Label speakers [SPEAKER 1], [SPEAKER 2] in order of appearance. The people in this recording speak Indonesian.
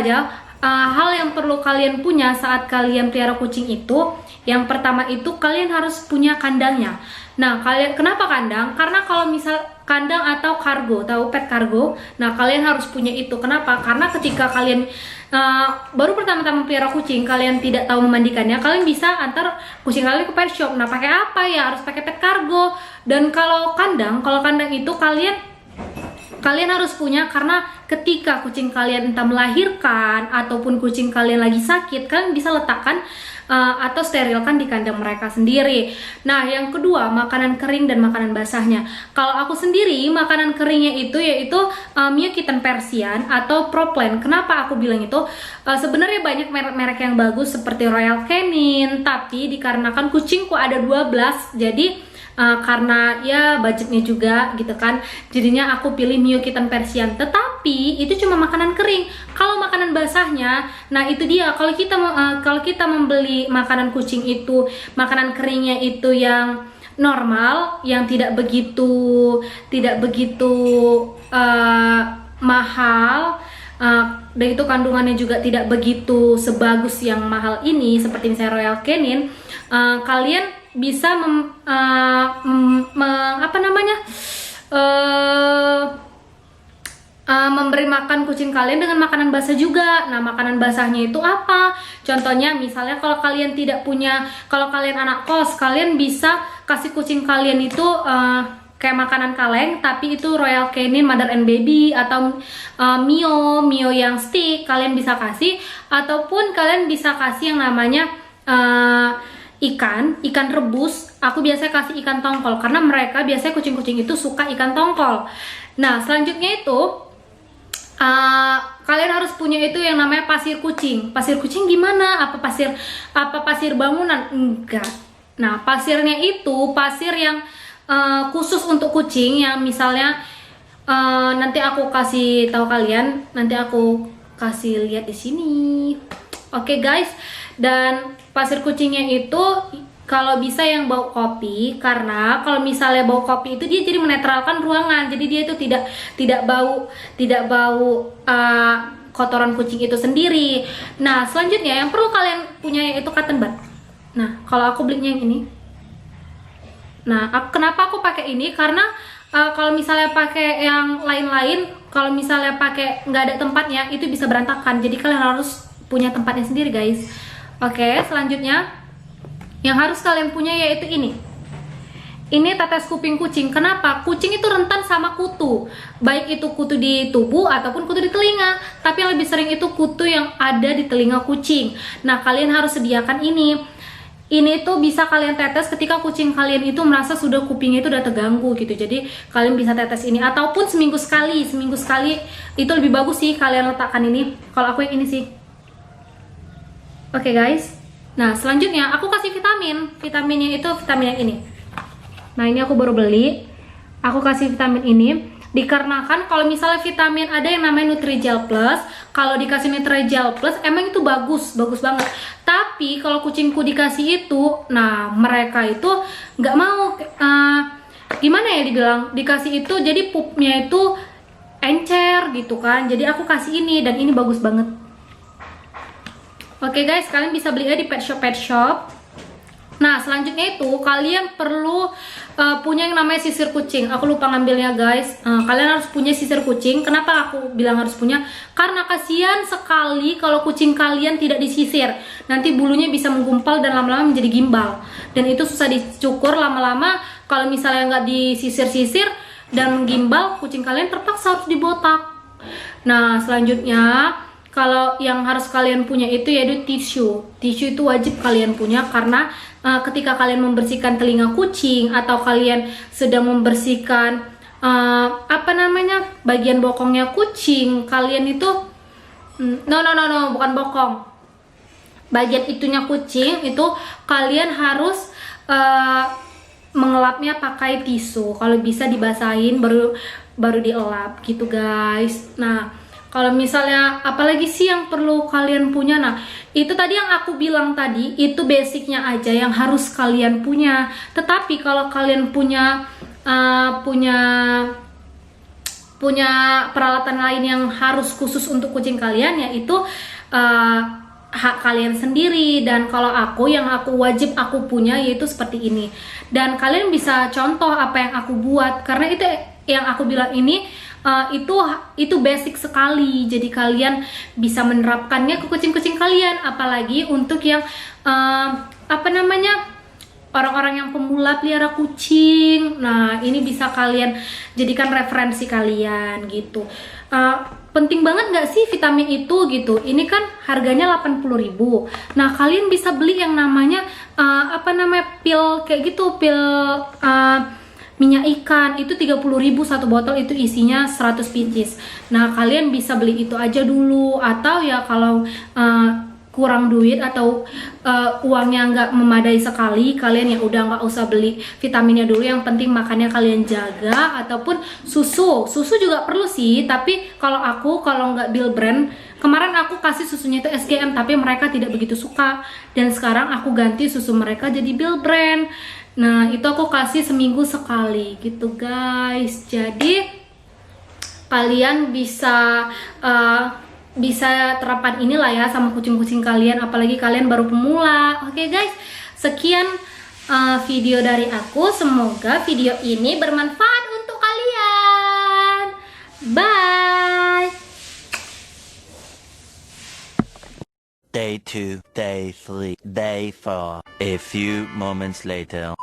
[SPEAKER 1] aja. Hal yang perlu kalian punya saat kalian pelihara kucing itu, yang pertama itu kalian harus punya kandangnya. Nah, kenapa kandang? Karena kalau misal kandang atau kargo, tahu pet kargo, nah kalian harus punya itu. Kenapa? Karena ketika kalian baru pertama-tama pelihara kucing, kalian tidak tahu memandikannya, kalian bisa antar kucing kalian ke pet shop. Nah, pakai apa ya? Harus pakai pet kargo. Dan kalau kandang itu kalian harus punya, karena ketika kucing kalian entah melahirkan ataupun kucing kalian lagi sakit, kalian bisa letakkan atau sterilkan di kandang mereka sendiri. Nah, yang kedua, makanan kering dan makanan basahnya. Kalau aku sendiri, makanan keringnya itu yaitu Mio Kitten Persian atau Pro Plan. Kenapa aku bilang itu? Sebenarnya banyak merek-merek yang bagus seperti Royal Canin, tapi dikarenakan kucingku ada 12, jadi karena ya budgetnya juga gitu kan, jadinya aku pilih Mio Kitten Persian. Tetapi itu cuma makanan kering. Kalau makanan basahnya, nah itu dia, kalau kita membeli makanan kucing itu, makanan keringnya itu yang normal, yang tidak begitu mahal, dan itu kandungannya juga tidak begitu sebagus yang mahal ini, seperti misalnya Royal Canin, kalian bisa memberi makan kucing kalian dengan makanan basah juga. Nah, makanan basahnya itu apa? Contohnya misalnya kalau kalian kalau kalian anak kos, kalian bisa kasih kucing kalian itu kayak makanan kaleng, tapi itu Royal Canin Mother and Baby atau Mio yang stick kalian bisa kasih, ataupun kalian bisa kasih yang namanya ikan rebus. Aku biasanya kasih ikan tongkol karena mereka biasanya kucing-kucing itu suka ikan tongkol. Nah, selanjutnya itu kalian harus punya itu yang namanya pasir kucing. Pasir kucing gimana? Apa pasir bangunan? Enggak. Nah, pasirnya itu pasir yang khusus untuk kucing, yang misalnya nanti aku kasih tahu kalian, nanti aku kasih lihat di sini. Oke, guys. Dan pasir kucingnya itu kalau bisa yang bau kopi, karena kalau misalnya bau kopi itu dia jadi menetralkan ruangan, jadi dia itu tidak bau kotoran kucing itu sendiri. Nah, selanjutnya yang perlu kalian punya yaitu cotton bud. Nah, kalau aku belinya yang ini. Nah, kenapa aku pakai ini? Karena kalau misalnya pakai yang lain-lain, kalau misalnya pakai nggak ada tempatnya, itu bisa berantakan. Jadi kalian harus punya tempatnya sendiri, guys. Oke, selanjutnya yang harus kalian punya yaitu ini. Ini tetes kuping kucing. Kenapa? Kucing itu rentan sama kutu. Baik itu kutu di tubuh ataupun kutu di telinga. Tapi yang lebih sering itu kutu yang ada di telinga kucing. Nah, kalian harus sediakan ini. Ini tuh bisa kalian tetes ketika kucing kalian itu merasa sudah kupingnya itu udah terganggu gitu. Jadi kalian bisa tetes ini, ataupun seminggu sekali itu lebih bagus sih kalian letakkan ini. Kalau aku yang ini sih. Oke, guys. Nah, selanjutnya aku kasih vitaminnya itu vitamin yang ini. Nah, ini aku baru beli. Aku kasih vitamin ini dikarenakan kalau misalnya vitamin ada yang namanya Nutrijel Plus, kalau dikasih Nutrijel Plus emang itu bagus banget. Tapi kalau kucingku dikasih itu, nah mereka itu nggak mau, gimana ya dibilang, dikasih itu jadi pupnya itu encer gitu kan. Jadi aku kasih ini, dan ini bagus banget. Oke, guys, kalian bisa belinya di pet shop. Nah, selanjutnya itu kalian perlu punya yang namanya sisir kucing. Aku lupa ngambilnya, guys. Kalian harus punya sisir kucing. Kenapa aku bilang harus punya? Karena kasihan sekali kalau kucing kalian tidak disisir. Nanti bulunya bisa menggumpal dan lama-lama menjadi gimbal. Dan itu susah dicukur lama-lama. Kalau misalnya nggak disisir-sisir dan menggimbal, kucing kalian terpaksa harus dibotak. Nah, selanjutnya kalau yang harus kalian punya itu yaitu tisu. Tisu itu wajib kalian punya, karena ketika kalian membersihkan telinga kucing atau kalian sedang membersihkan bagian bokongnya kucing kalian itu, bukan bokong, bagian itunya kucing itu kalian harus mengelapnya pakai tisu. Kalau bisa dibasahin baru dielap gitu, guys. Nah, kalau misalnya apalagi sih yang perlu kalian punya? Nah, itu tadi yang aku bilang tadi, itu basicnya aja yang harus kalian punya. Tetapi kalau kalian punya punya peralatan lain yang harus khusus untuk kucing kalian, yaitu hak kalian sendiri. Dan kalau aku, yang aku wajib aku punya yaitu seperti ini. Dan kalian bisa contoh apa yang aku buat, karena itu yang aku bilang ini itu basic sekali. Jadi kalian bisa menerapkannya ke kucing-kucing kalian, apalagi untuk yang orang-orang yang pemula pelihara kucing. Nah, ini bisa kalian jadikan referensi kalian gitu. Penting banget nggak sih vitamin itu gitu? Ini kan harganya 80.000. Nah, kalian bisa beli yang namanya pil kayak gitu, pil minyak ikan. Itu 30.000 satu botol, itu isinya 100 pieces. Nah, kalian bisa beli itu aja dulu, atau ya kalau kurang duit atau uangnya nggak memadai sekali, kalian ya udah nggak usah beli vitaminnya dulu, yang penting makannya kalian jaga. Ataupun susu juga perlu sih, tapi kalau nggak Bill brand, kemarin aku kasih susunya itu SGM, tapi mereka tidak begitu suka, dan sekarang aku ganti susu mereka jadi Bill brand. Nah, itu aku kasih seminggu sekali gitu guys. Jadi kalian bisa terapkan inilah ya sama kucing-kucing kalian, apalagi kalian baru pemula. Oke guys, sekian video dari aku. Semoga video ini bermanfaat untuk kalian. Bye.
[SPEAKER 2] Day 2, Day 3, Day 4. A few moments later.